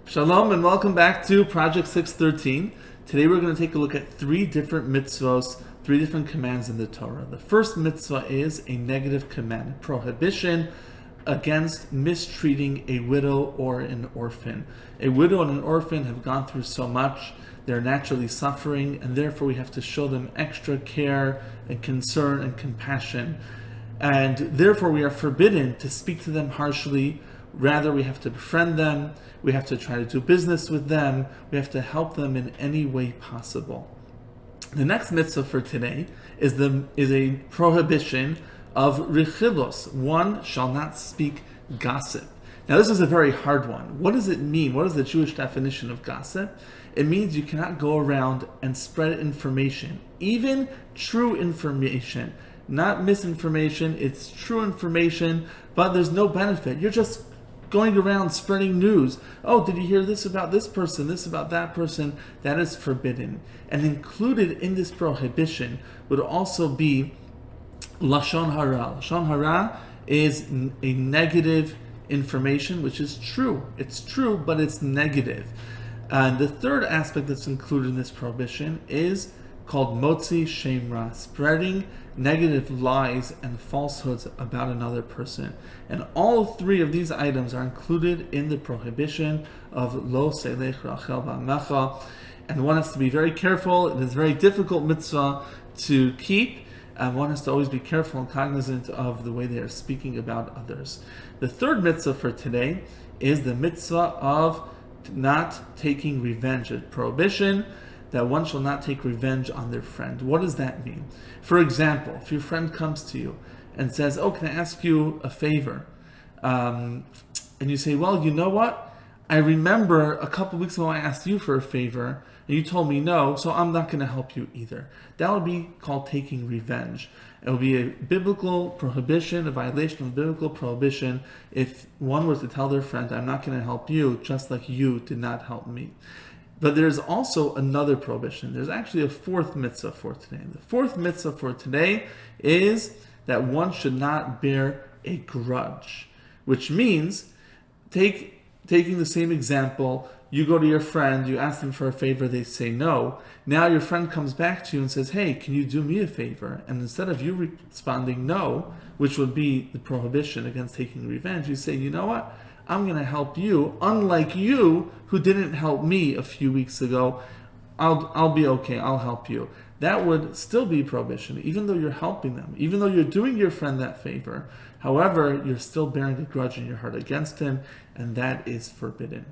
Shalom and welcome back to Project 613. Today we're going to take a look at three different mitzvos, three different commands in the Torah. The first mitzvah is a negative command, a prohibition against mistreating a widow or an orphan. A widow and an orphan have gone through so much, they're naturally suffering, and therefore we have to show them extra care and concern and compassion. And therefore we are forbidden to speak to them harshly. Rather, we have to befriend them, we have to try to do business with them, we have to help them in any way possible. The next mitzvah for today is a prohibition of richilos. One shall not speak gossip. Now this is a very hard one. What does it mean? What is the Jewish definition of gossip? It means you cannot go around and spread information, even true information. Not misinformation, it's true information, but there's no benefit. You're just going around spreading news. Oh, did you hear this about this person, this about that person? That is forbidden. And included in this prohibition would also be Lashon Hara. Lashon Hara is a negative information, which is true. It's true, but it's negative. And the third aspect that's included in this prohibition is called Motzi Shem Ra, spreading negative lies and falsehoods about another person. And all three of these items are included in the prohibition of Lo Selech Rachel Ba'amecha. And one has to be very careful. It is a very difficult mitzvah to keep. And one has to always be careful and cognizant of the way they are speaking about others. The third mitzvah for today is the mitzvah of not taking revenge, a prohibition that one shall not take revenge on their friend. What does that mean? For example, if your friend comes to you and says, "Oh, can I ask you a favor?" And you say, "Well, you know what? I remember a couple weeks ago I asked you for a favor, and you told me no, so I'm not going to help you either." That would be called taking revenge. It would be a biblical prohibition, a violation of a biblical prohibition, if one were to tell their friend, "I'm not going to help you, just like you did not help me." But there's also another prohibition. There's actually a fourth mitzvah for today. The fourth mitzvah for today is that one should not bear a grudge, which means, taking the same example, you go to your friend, you ask them for a favor, they say no. Now your friend comes back to you and says, "Hey, can you do me a favor?" And instead of you responding no, which would be the prohibition against taking revenge, you say, "You know what? I'm going to help you, unlike you who didn't help me a few weeks ago. I'll be okay, I'll help you." That would still be prohibition, even though you're helping them, even though you're doing your friend that favor. However, you're still bearing a grudge in your heart against him, and that is forbidden.